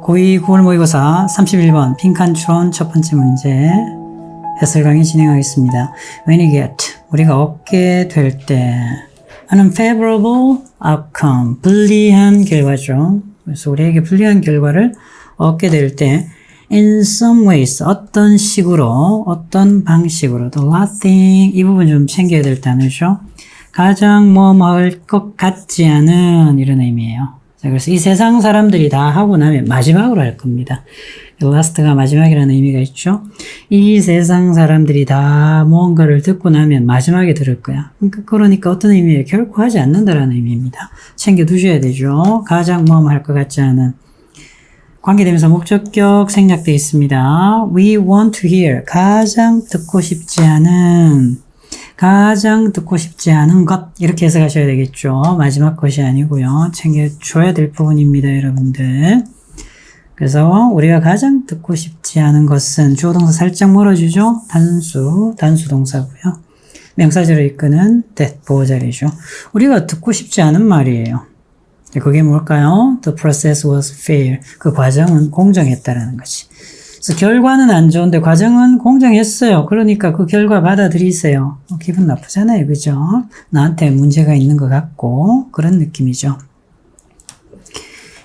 고2 9월 모의고사 31번 빈칸 추론 첫 번째 문제 해설 강의 진행하겠습니다. When you get, 우리가 얻게 될 때 an unfavorable outcome, 불리한 결과죠. 그래서 우리에게 불리한 결과를 얻게 될 때 in some ways, 어떤 식으로, 어떤 방식으로 the last thing, 이 부분 좀 챙겨야 될 단어죠. 가장 뭐할 것 같지 않은 이런 의미예요. 자, 그래서 이 세상 사람들이 다 하고 나면 마지막으로 할 겁니다. last가 마지막이라는 의미가 있죠. 이 세상 사람들이 다 무언가를 듣고 나면 마지막에 들을 거야. 그러니까 어떤 의미예요? 결코 하지 않는다라는 의미입니다. 챙겨두셔야 되죠. 가장 할 것 같지 않은. 관계대명사 목적격 생략되어 있습니다. We want to hear. 가장 듣고 싶지 않은. 가장 듣고 싶지 않은 것. 이렇게 해석하셔야 되겠죠. 마지막 것이 아니고요. 챙겨줘야 될 부분입니다, 여러분들. 그래서 우리가 가장 듣고 싶지 않은 것은 주어 동사 살짝 멀어지죠. 단수 동사고요. 명사절을 이끄는 that 보호자리죠. 우리가 듣고 싶지 않은 말이에요. 그게 뭘까요? The process was fair. 그 과정은 공정했다라는 거지. 그래서 결과는 안 좋은데 과정은 공정했어요. 그러니까 그 결과 받아들이세요. 기분 나쁘잖아요. 그죠? 나한테 문제가 있는 것 같고 그런 느낌이죠.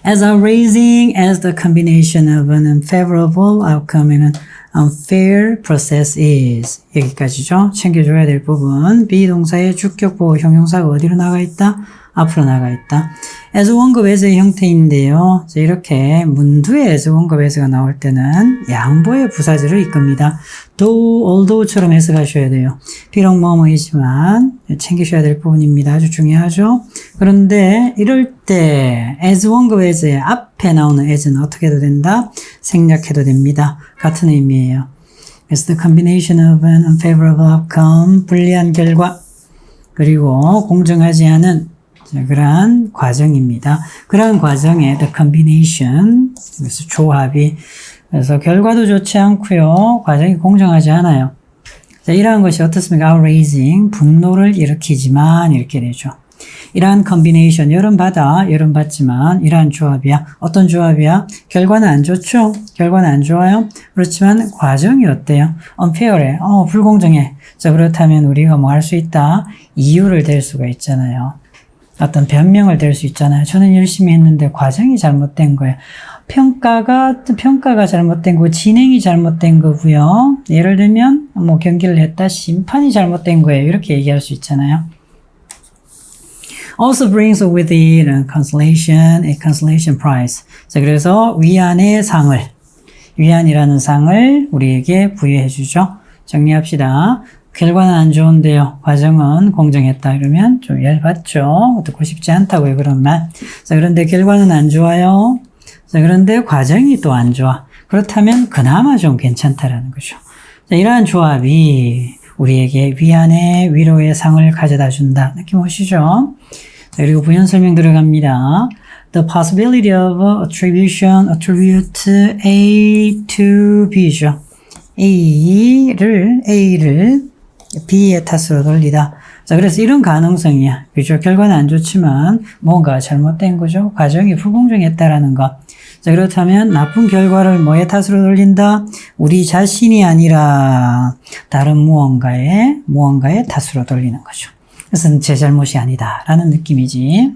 As outrageous as the combination of an unfavorable outcome and an unfair process is. 여기까지죠. 챙겨줘야 될 부분. 비동사의 주격보호 형용사가 어디로 나가 있다? 앞으로 나가 있다. as 원급 as의 형태인데요. 이렇게 문두에 as 원급 as가 나올 때는 양보의 부사절을 이끕니다. though, although처럼 해석하셔야 돼요. 비록 뭐뭐이지만 챙기셔야 될 부분입니다. 아주 중요하죠. 그런데 이럴 때 as 원급 as의 앞에 나오는 as는 어떻게 해도 된다? 생략해도 됩니다. 같은 의미예요. As the combination of an unfavorable outcome, 불리한 결과, 그리고 공정하지 않은 그러한 과정입니다. 그러한 과정의 the combination, 그래서 조합이, 그래서 결과도 좋지 않고요. 과정이 공정하지 않아요. 자, 이러한 것이 어떻습니까? outrageing, 분노를 일으키지만 이렇게 되죠. 이러한 combination, 여름 받지만 이러한 조합이야. 어떤 조합이야? 결과는 안 좋죠? 결과는 안 좋아요? 그렇지만 과정이 어때요? unfair해. 불공정해. 자, 그렇다면 우리가 뭐 할 수 있다? 이유를 댈 수가 있잖아요. 어떤 변명을 댈 수 있잖아요. 저는 열심히 했는데 과정이 잘못된 거예요. 평가가 잘못된 거고 진행이 잘못된 거고요. 예를 들면 뭐 경기를 했다 심판이 잘못된 거예요. 이렇게 얘기할 수 있잖아요. Also brings with it a consolation prize. 자, 그래서 위안이라는 상을 우리에게 부여해 주죠. 정리합시다. 결과는 안 좋은데요. 과정은 공정했다. 이러면 좀 열받죠. 듣고 싶지 않다고요. 그런 말. 자, 그런데 결과는 안 좋아요. 자, 그런데 과정이 또 안 좋아. 그렇다면 그나마 좀 괜찮다라는 거죠. 자, 이러한 조합이 우리에게 위안의 위로의 상을 가져다 준다. 느낌 오시죠? 자, 그리고 부연 설명 들어갑니다. The possibility of attribute A to B죠. A를 B의 탓으로 돌리다. 자, 그래서 이런 가능성이야. 그죠? 결과는 안 좋지만 뭔가 잘못된 거죠. 과정이 불공정했다라는 것. 자, 그렇다면 나쁜 결과를 뭐의 탓으로 돌린다? 우리 자신이 아니라 다른 무언가의 탓으로 돌리는 거죠. 그래서 제 잘못이 아니다 라는 느낌이지.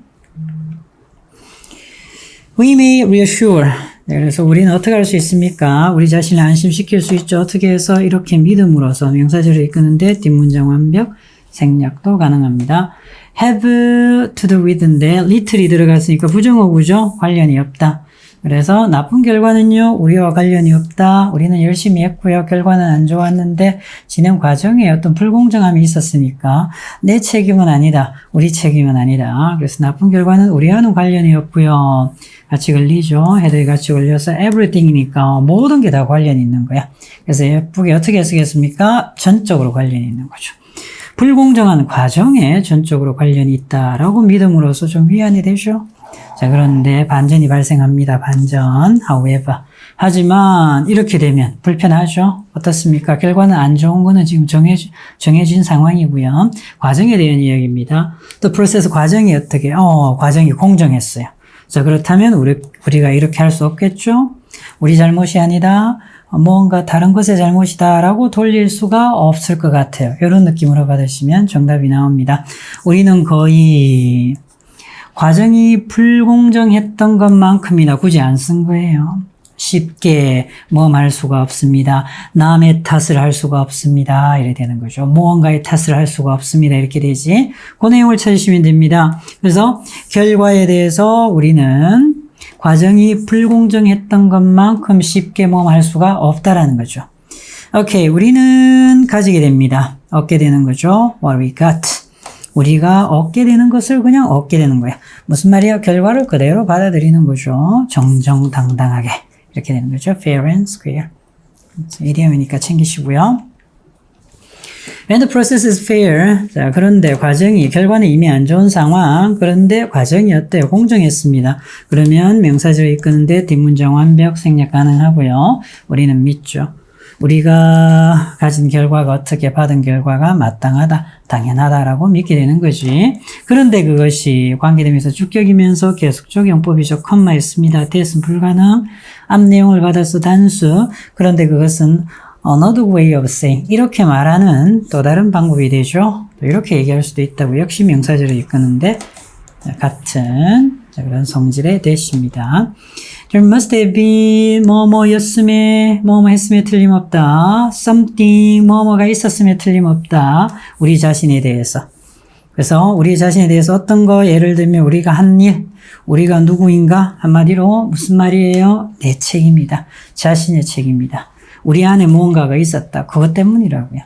We may reassure. 네, 그래서 우리는 어떻게 할 수 있습니까? 우리 자신을 안심시킬 수 있죠. 어떻게 해서? 이렇게 믿음으로써 명사절을 이끄는데 뒷문장 완벽 생략도 가능합니다. have to do with인데 little이 들어갔으니까 부정어구죠. 관련이 없다. 그래서 나쁜 결과는요. 우리와 관련이 없다. 우리는 열심히 했고요. 결과는 안 좋았는데 진행 과정에 어떤 불공정함이 있었으니까 내 책임은 아니다. 우리 책임은 아니다. 그래서 나쁜 결과는 우리와는 관련이 없고요. 같이 걸리죠. 헤드에 같이 걸려서 everything이니까 모든 게 다 관련이 있는 거야. 그래서 예쁘게 어떻게 해석했습니까? 전적으로 관련이 있는 거죠. 불공정한 과정에 전적으로 관련이 있다라고 믿음으로써 좀 위안이 되죠. 자, 그런데 반전이 발생합니다. 반전. however. 하지만 이렇게 되면 불편하죠. 어떻습니까? 결과는 안 좋은 거는 지금 정해진 상황이고요. 과정에 대한 이야기입니다. 또 process 과정이 어떻게? 과정이 공정했어요. 자, 그렇다면 우리가 이렇게 할 수 없겠죠? 우리 잘못이 아니다. 뭔가 다른 것의 잘못이다 라고 돌릴 수가 없을 것 같아요. 이런 느낌으로 받으시면 정답이 나옵니다. 우리는 거의 과정이 불공정했던 것만큼이나 굳이 안 쓴 거예요. 쉽게 할 수가 없습니다. 남의 탓을 할 수가 없습니다. 이렇게 되는 거죠. 무언가의 탓을 할 수가 없습니다. 이렇게 되지. 그 내용을 찾으시면 됩니다. 그래서 결과에 대해서 우리는 과정이 불공정했던 것만큼 쉽게 할 수가 없다라는 거죠. 오케이, 우리는 가지게 됩니다. 얻게 되는 거죠. What we got. 우리가 얻게 되는 것을 그냥 얻게 되는 거야. 무슨 말이야? 결과를 그대로 받아들이는 거죠. 정정당당하게. 이렇게 되는 거죠. Fair and square. 이디엄이니까 챙기시고요. When the process is fair. 자, 그런데 과정이, 결과는 이미 안 좋은 상황. 그런데 과정이 어때요? 공정했습니다. 그러면 명사절을 이끄는데 뒷문장 완벽 생략 가능하고요. 우리는 믿죠. 우리가 가진 결과가 어떻게 받은 결과가 마땅하다, 당연하다라고 믿게 되는 거지. 그런데 그것이 관계되면서 주격이면서 계속적 용법이죠. 컴마 있습니다. 대신 불가능. 앞 내용을 받아서 단수. 그런데 그것은 another way of saying. 이렇게 말하는 또 다른 방법이 되죠. 또 이렇게 얘기할 수도 있다고. 역시 명사절을 이끄는데 같은 그런 성질의 대시입니다. There must have been 뭐뭐였음에 뭐뭐 했음에 틀림없다. Something 뭐뭐가 있었음에 틀림없다. 우리 자신에 대해서. 그래서 우리 자신에 대해서 어떤 거 예를 들면 우리가 한 일, 우리가 누구인가 한마디로 무슨 말이에요? 내 책임이다. 자신의 책임이다. 우리 안에 무언가가 있었다. 그것 때문이라고요.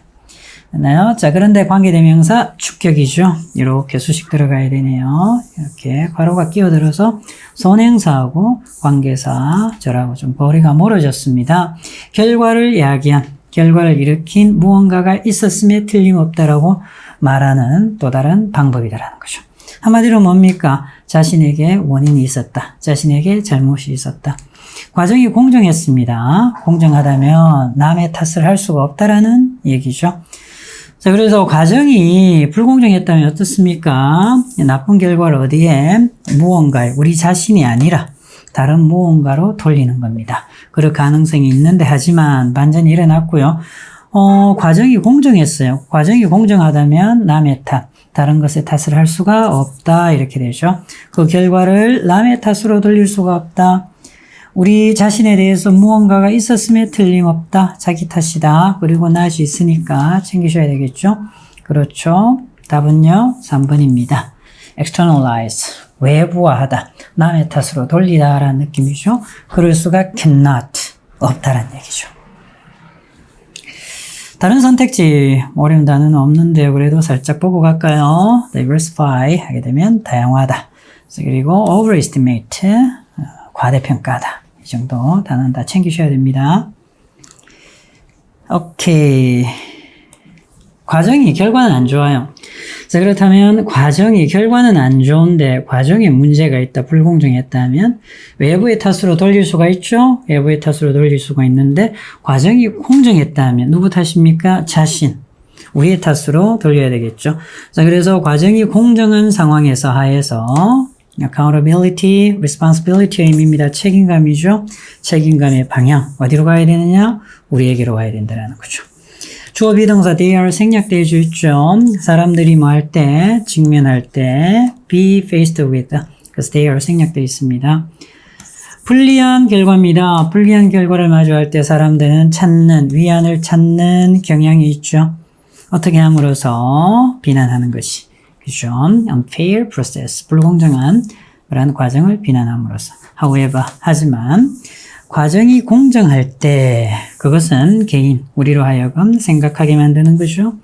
맞나요? 자, 그런데 관계대명사 주격이죠. 이렇게 수식 들어가야 되네요. 이렇게 괄호가 끼어들어서 선행사하고 관계사 저라고 좀 거리가 멀어졌습니다. 결과를 야기한, 결과를 일으킨 무언가가 있었음에 틀림없다라고 말하는 또 다른 방법이다라는 거죠. 한마디로 뭡니까? 자신에게 원인이 있었다. 자신에게 잘못이 있었다. 과정이 공정했습니다. 공정하다면 남의 탓을 할 수가 없다라는 얘기죠. 자, 그래서 과정이 불공정했다면 어떻습니까? 나쁜 결과를 어디에? 무언가에, 우리 자신이 아니라 다른 무언가로 돌리는 겁니다. 그럴 가능성이 있는데 하지만 반전이 일어났고요. 과정이 공정했어요. 과정이 공정하다면 남의 탓, 다른 것의 탓을 할 수가 없다. 이렇게 되죠. 그 결과를 남의 탓으로 돌릴 수가 없다. 우리 자신에 대해서 무언가가 있었음에 틀림없다. 자기 탓이다. 그리고 낯이 있으니까 챙기셔야 되겠죠. 그렇죠. 답은요. 3번입니다. externalize, 외부화하다. 남의 탓으로 돌리다 라는 느낌이죠. 그럴 수가 cannot, 없다라는 얘기죠. 다른 선택지 어려운 단어는 없는데요. 그래도 살짝 보고 갈까요? diversify 하게 되면 다양화하다. 그리고 overestimate, 과대평가하다. 이 정도 단어는 다 챙기셔야 됩니다. 오케이. 과정이, 결과는 안 좋아요. 자, 그렇다면 결과는 안 좋은데 과정에 문제가 있다, 불공정했다면 외부의 탓으로 돌릴 수가 있죠? 외부의 탓으로 돌릴 수가 있는데 과정이 공정했다면 누구 탓입니까? 자신. 우리의 탓으로 돌려야 되겠죠. 자, 그래서 과정이 공정한 상황에서 하에서 accountability, responsibility의 의미입니다. 책임감이죠. 책임감의 방향. 어디로 가야 되느냐? 우리에게로 가야 된다는 거죠. 주어 비동사 they are 생략되어 있죠. 사람들이 뭐 할 때, 직면할 때 be faced with. 그래서 they are 생략되어 있습니다. 불리한 결과입니다. 불리한 결과를 마주할 때 사람들은 위안을 찾는 경향이 있죠. 어떻게 함으로써 비난하는 것이. 그죠? unfair process, 불공정한 그런 과정을 비난함으로써. however, 하지만 과정이 공정할 때 그것은 개인, 우리로 하여금 생각하게 만드는 거죠.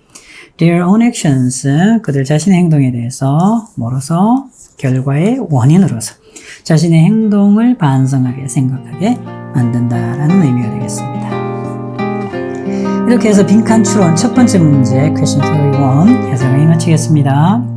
Their own actions, 그들 자신의 행동에 대해서 뭐로서? 결과의 원인으로서 자신의 행동을 반성하게 생각하게 만든다라는 의미가 되겠습니다. 이렇게 해서 빈칸 추론 첫 번째 문제 퀘스천 31 해석을 마치겠습니다.